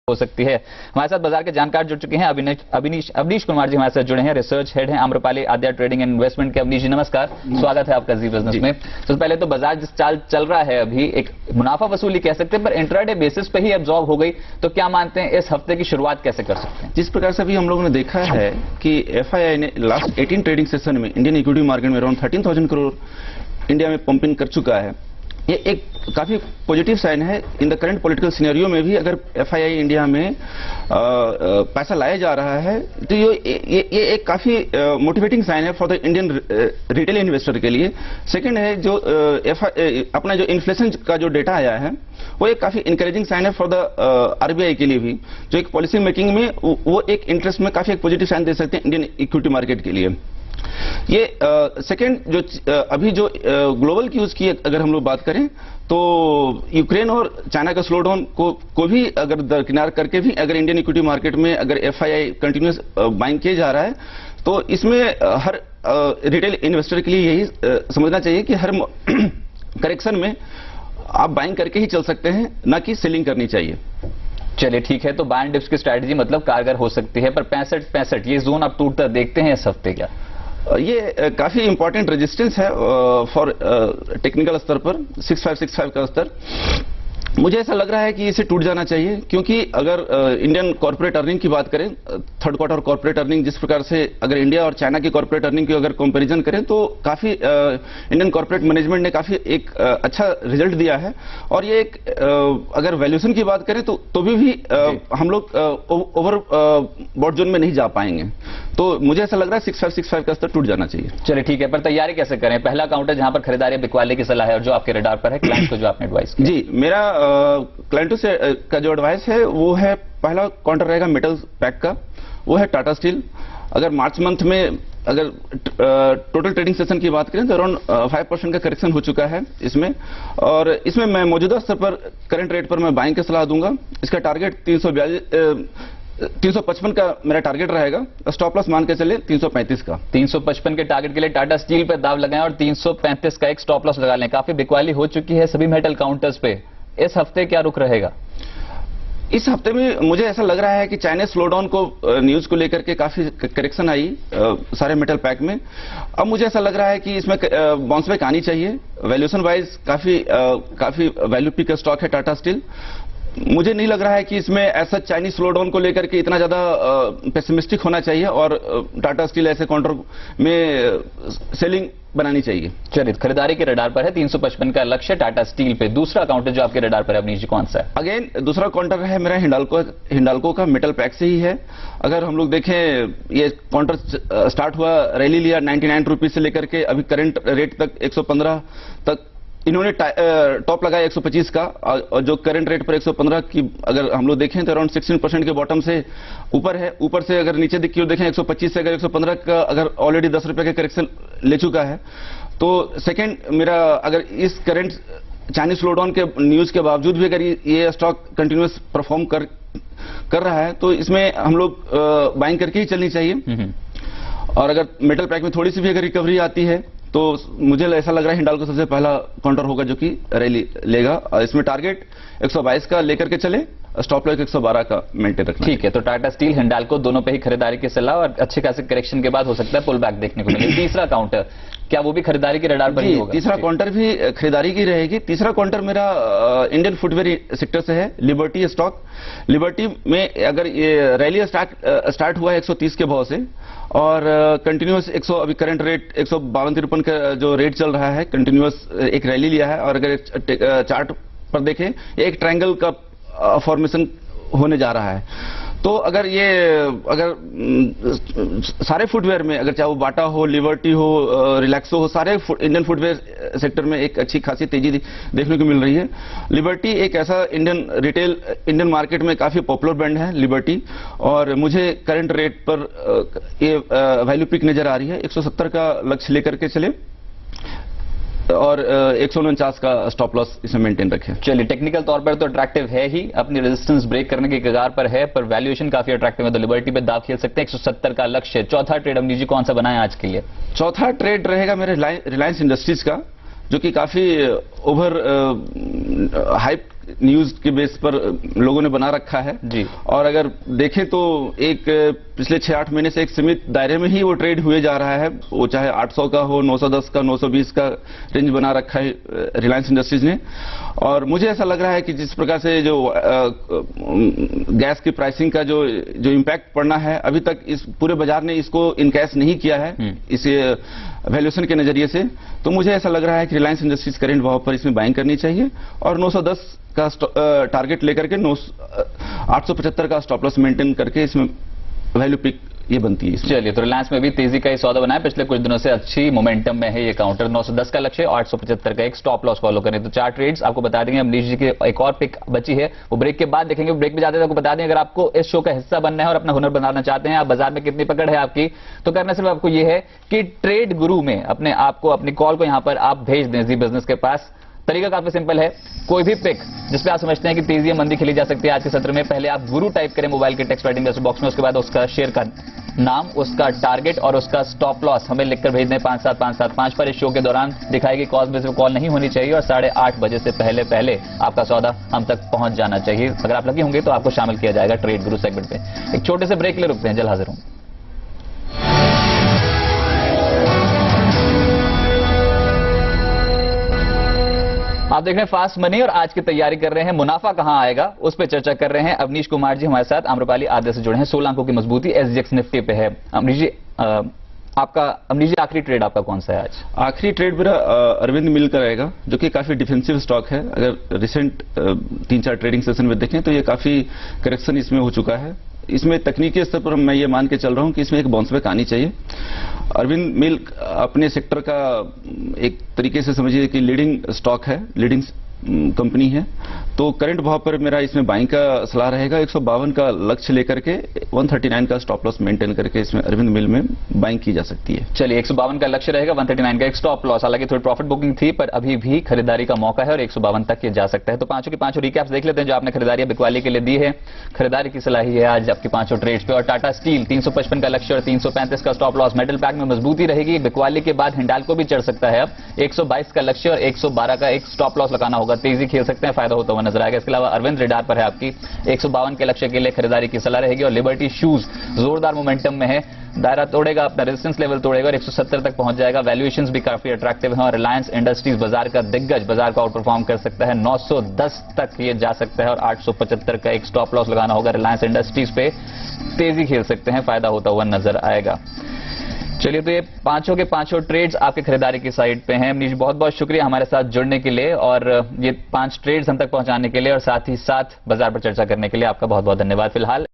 हो सकती है। हमारे साथ बाजार के जानकार जुड़ चुके हैं। अवनीश कुमार जी हमारे साथ जुड़े हैं, रिसर्च हेड हैं आम्रपाली आद्या ट्रेडिंग एंड इन्वेस्टमेंट के। अवनीश जी नमस्कार, स्वागत है आपका जी बिजनेस में। तो पहले तो बाजार जिस चाल चल रहा है अभी एक मुनाफा वसूली कह सकते हैं, पर इंट्राडे बेसिस पे ही एब्जॉर्ब हो गई, तो क्या मानते हैं इस हफ्ते की शुरुआत कैसे कर सकते हैं? जिस प्रकार से अभी हम लोगों ने देखा है कि एफआईआई ने लास्ट 18 ट्रेडिंग सेशन में इंडियन इक्विटी मार्केट में अराउंड 13,000 करोड़ इंडिया में पंपिंग कर चुका है। ये एक काफी पॉजिटिव साइन है। In the current political scenario में भी अगर एफआईआई इंडिया में पैसा लाया जा रहा है तो ये एक काफी मोटिवेटिंग साइन है for the Indian retail investor के लिए। सेकंड है जो अपना जो इन्फ्लेशन का जो डेटा आया है वो एक काफी इंकरेजिंग साइन है फॉर द आरबीआई के लिए भी, जो एक पॉलिसी मेकिंग में वो एक इंटरेस्ट में काफी एक पॉजिटिव साइन दे सकते हैं इंडियन इक्विटी मार्केट के लिए। ये सेकंड जो अभी जो ग्लोबल क्यूज की अगर हम लोग बात करें तो यूक्रेन और चाइना का स्लोडाउन को भी अगर दरकिनार करके भी अगर इंडियन इक्विटी मार्केट में अगर एफआईआई कंटिन्यूअस बाइंग किया जा रहा है तो इसमें हर रिटेल इन्वेस्टर के लिए यही समझना चाहिए कि हर करेक्शन में आप बाइंग करके ही चल सकते हैं, ना कि सेलिंग करनी चाहिए। चलिए ठीक है, तो बाय एंड डिप्स की स्ट्रैटेजी मतलब कारगर हो सकती है, पर 65 ये जोन आप टूटता देखते हैं इस हफ्ते क्या? ये काफी इंपॉर्टेंट रेजिस्टेंस है फॉर टेक्निकल स्तर पर 6565 का स्तर। मुझे ऐसा लग रहा है कि इसे टूट जाना चाहिए, क्योंकि अगर इंडियन कॉर्पोरेट अर्निंग की बात करें, थर्ड क्वार्टर कॉर्पोरेट अर्निंग जिस प्रकार से अगर इंडिया और चाइना की कॉर्पोरेट अर्निंग की अगर कंपैरिजन करें तो काफी इंडियन कॉर्पोरेट मैनेजमेंट ने काफी एक अच्छा रिजल्ट दिया है। और ये एक अगर वैल्यूएशन की बात करें तो भी हम लोग ओवर बॉट जोन में नहीं जा पाएंगे। तो मुझे ऐसा लग रहा है 6565 का स्तर टूट जाना चाहिए। चलिए ठीक है, पर तैयारी कैसे करें? पहला काउंटर जहां पर खरीदारी बिकवाले की सलाह है और जो आपके रडार पर है, क्लाइंट को जो आपने एडवाइस किया। जी, मेरा क्लाइंटों से का जो एडवाइस है वो है, पहला काउंटर रहेगा मेटल पैक का, वो है टाटा स्टील। अगर मार्च मंथ में अगर टोटल ट्रेडिंग सेशन की बात करें तो अराउंड 5% का करेक्शन हो चुका है इसमें, और इसमें मैं मौजूदा स्तर पर करंट रेट पर मैं बाइंग की सलाह दूंगा। इसका टारगेट 355 का मेरा टारगेट रहेगा, स्टॉप लॉस मान के चले 335 का। 355 के टारगेट के लिए टाटा स्टील पे दाव लगाएं और 335 का एक स्टॉप लॉस लगा लें। काफी बिकवाली हो चुकी है सभी मेटल काउंटर्स पे, इस हफ्ते क्या रुख रहेगा? इस हफ्ते में मुझे ऐसा लग रहा है कि चाइनीज स्लोडाउन को न्यूज को लेकर के काफी करेक्शन आई सारे मेटल पैक में। अब मुझे ऐसा लग रहा है कि इसमें बाउंस बैक आनी चाहिए। वैल्यूएशन वाइज काफी वैल्यू पिक स्टॉक है टाटा स्टील। मुझे नहीं लग रहा है कि इसमें ऐसा चाइनीज स्लोडाउन को लेकर के इतना ज्यादा पेसिमिस्टिक होना चाहिए और टाटा स्टील ऐसे काउंटर में सेलिंग बनानी चाहिए। चलिए, खरीदारी के रडार पर है 355 का लक्ष्य टाटा स्टील पे। दूसरा काउंटर जो आपके रडार पर है अवनीश जी, कौन सा है? अगेन दूसरा काउंटर है मेरा हिंडाल्को का, मेटल पैक से ही है। अगर हम लोग देखें, ये काउंटर स्टार्ट हुआ, रैली लिया 99 रुपीज से लेकर के अभी करंट रेट तक 115 तक इन्होंने टॉप लगाया 125 का, और जो करंट रेट पर 115 की अगर हम लोग देखें तो अराउंड 16% के बॉटम से ऊपर है। ऊपर से अगर नीचे की ओर देखें 125 से अगर 115 का अगर ऑलरेडी 10 रुपए के करेक्शन ले चुका है। तो सेकंड मेरा, अगर इस करंट चाइनीज स्लोडाउन के न्यूज के बावजूद भी अगर ये स्टॉक कंटिन्यूअस परफॉर्म कर रहा है तो इसमें हम लोग बाइंग करके ही चलनी चाहिए। और अगर मेटल पैक में थोड़ी सी भी अगर रिकवरी आती है तो मुझे ऐसा लग रहा है हिंडाल्को सबसे पहला काउंटर होगा जो कि रैली लेगा। इसमें टारगेट 122 का लेकर के चले, स्टॉप लॉस 112 का मेंटेन रखना। ठीक है, तो टाटा स्टील हिंडाल्को दोनों पे ही खरीदारी की सलाह, और अच्छे खासे करेक्शन के बाद हो सकता है पुल बैक देखने को मिले। तीसरा काउंटर क्या वो भी खरीदारी के रडार पर ही होगा? तीसरा काउंटर भी खरीदारी की रहेगी। तीसरा काउंटर मेरा इंडियन फुटवेयर सेक्टर से है, लिबर्टी स्टॉक। लिबर्टी में अगर ये रैली स्टार्ट हुआ है 130 के भाव से, और कंटिन्यूअस 100 अभी करंट रेट 152-53 का जो रेट चल रहा है, कंटिन्यूअस एक रैली लिया है। और अगर चार्ट पर देखें, एक ट्रायंगल का फॉर्मेशन होने जा रहा है। तो अगर सारे फुटवेयर में, अगर चाहे वो बाटा हो, लिबर्टी हो, रिलैक्सो हो, सारे इंडियन फुटवेयर सेक्टर में एक अच्छी खासी तेजी देखने को मिल रही है। लिबर्टी एक ऐसा इंडियन मार्केट में काफी पॉपुलर ब्रांड है लिबर्टी, और मुझे करंट रेट पर ये वैल्यू पिक नजर आ रही है। 170 का लक्ष्य लेकर के चले और 149 का स्टॉप लॉस इसमें मेंटेन रखें। चलिए, टेक्निकल तौर पर तो अट्रैक्टिव है ही, अपनी रेजिस्टेंस ब्रेक करने के कगार पर है, पर वैल्यूएशन काफी अट्रैक्टिव है, तो लिबर्टी पे दाव खेल सकते हैं। 170 का लक्ष्य। चौथा ट्रेड अवनीश जी कौन सा बनाए आज के लिए? चौथा ट्रेड रहेगा मेरे रिलायंस इंडस्ट्रीज का, जो कि काफी ओवर हाइप न्यूज के बेस पर लोगों ने बना रखा है जी। और अगर देखें तो एक पिछले 6-8 महीने से एक सीमित दायरे में ही वो ट्रेड हुए जा रहा है, वो चाहे 800 का हो, 910 का, 920 का रेंज बना रखा है रिलायंस इंडस्ट्रीज ने। और मुझे ऐसा लग रहा है कि जिस प्रकार से जो गैस की प्राइसिंग का जो इम्पैक्ट पड़ना है, अभी तक इस पूरे बाजार ने इसको इनकैश नहीं किया है इस वैल्यूएशन के नजरिए से, तो मुझे ऐसा लग रहा है कि रिलायंस इंडस्ट्रीज करेंट भाव पर इसमें बाइंग करनी चाहिए और 910 का टारगेट लेकर के 875 का स्टॉप लॉस मेंटेन करके इसमें वैल्यू पिक ये बनती है। चलिए, तो रिलायंस में भी तेजी का ही सौदा बनाया, पिछले कुछ दिनों से अच्छी मोमेंटम में है ये काउंटर। 910 का लक्ष्य और 875 का एक स्टॉप लॉस फॉलो करें। तो 4 ट्रेड्स आपको बता देंगे। अमरीश जी की एक और पिक बची है, वो ब्रेक के बाद देखेंगे। ब्रेक में जाते हैं आपको बता दें, अगर आपको इस शो का हिस्सा बनना है और अपना हुनर बनाना चाहते हैं, आप बाजार में कितनी पकड़ है आपकी, तो करना सिर्फ आपको ये है कि ट्रेड गुरु में अपने आप को, अपनी कॉल को यहां पर आप भेज दें जी बिजनेस के पास। तरीका काफी सिंपल है, कोई भी पिक जिसपे आप समझते हैं कि तेजी या मंदी खेली जा सकती है आज के सत्र में, पहले आप गुरु टाइप करें मोबाइल के टेक्स्ट राइटिंग बॉक्स में, उसके बाद उसका शेयर का नाम, उसका टारगेट और उसका स्टॉप लॉस हमें लिखकर भेज दें 57575 पर। इस शो के दौरान दिखाएगी कॉल में से कॉल नहीं होनी चाहिए और 8:30 बजे से पहले पहले आपका सौदा हम तक पहुंच जाना चाहिए। अगर आप लकी होंगे तो आपको शामिल किया जाएगा ट्रेड गुरु सेगमेंट में। एक छोटे से ब्रेक के लिए रुकते हैं, जल्द हाजिर हूं। आप देख रहे हैं फास्ट मनी और आज की तैयारी कर रहे हैं मुनाफा कहां आएगा उस पर चर्चा कर रहे हैं। अवनीश कुमार जी हमारे साथ आम्रपाली आद्या से जुड़े हैं। 16 अंकों की मजबूती एसजीएक्स निफ्टी पे है। अमरीश जी, आखिरी ट्रेड आपका कौन सा है आज? आखिरी ट्रेड मेरा अरविंद मिल का रहेगा, जो कि काफी डिफेंसिव स्टॉक है। अगर रिसेंट 3-4 ट्रेडिंग सेशन में देखें तो ये काफी करेक्शन इसमें हो चुका है। इसमें तकनीकी स्तर पर मैं ये मान के चल रहा हूं कि इसमें एक बाउंस बैक आनी चाहिए। अरविंद मिल अपने सेक्टर का एक तरीके से समझिए कि लीडिंग स्टॉक है, लीडिंग कंपनी है, तो करंट भाव पर मेरा इसमें बाइंग का सलाह रहेगा। 152 का लक्ष्य लेकर के 139 का स्टॉप लॉस मेंटेन करके इसमें अरविंद मिल में बाइंग की जा सकती है। चलिए, 152 का लक्ष्य रहेगा, 139 का एक स्टॉप लॉस। हालांकि थोड़ी प्रॉफिट बुकिंग थी पर अभी भी खरीदारी का मौका है और 152 तक ये जा सकता है। तो पांचों की पांचों रिकैप्स देख लेते हैं जो आपने खरीदारी बिकवाली के लिए दी है। खरीदारी की सलाह है आज आपकी पांचों ट्रेड्स पे। और टाटा स्टील 355 का लक्ष्य और 335 का स्टॉप लॉस। मेटल पैक में मजबूती रहेगी, बिकवाली के बाद हिंडाल्को भी चढ़ सकता है। अब 122 का लक्ष्य और 112 का एक स्टॉप लॉस लगाना होगा। तेजी खेल सकते हैं, फायदा होता हुआ नजर आएगा। इसके अलावा अरविंद रेडार पर है आपकी 152 के लक्ष्य के लिए खरीदारी की सलाह रहेगी। और लिबर्टी शूज जोरदार मोमेंटम में है, दायरा तोड़ेगा, अपना रेजिस्टेंस लेवल तोड़ेगा और 170 तक पहुंच जाएगा। वैल्यूएशंस भी काफी अट्रैक्टिव हैं और रिलायंस इंडस्ट्रीज बाजार का दिग्गज, बाजार को आउट परफॉर्म कर सकता है। 910 तक ये जा सकता है और 875 का एक स्टॉप लॉस लगाना होगा। रिलायंस इंडस्ट्रीज पे तेजी खेल सकते हैं, फायदा होता हुआ नजर आएगा। चलिए, तो ये पांचों के पांचों ट्रेड्स आपके खरीदारी की साइड पे हैं। अमनीश, बहुत बहुत शुक्रिया हमारे साथ जुड़ने के लिए और ये 5 ट्रेड्स हम तक पहुंचाने के लिए और साथ ही साथ बाजार पर चर्चा करने के लिए आपका बहुत बहुत धन्यवाद। फिलहाल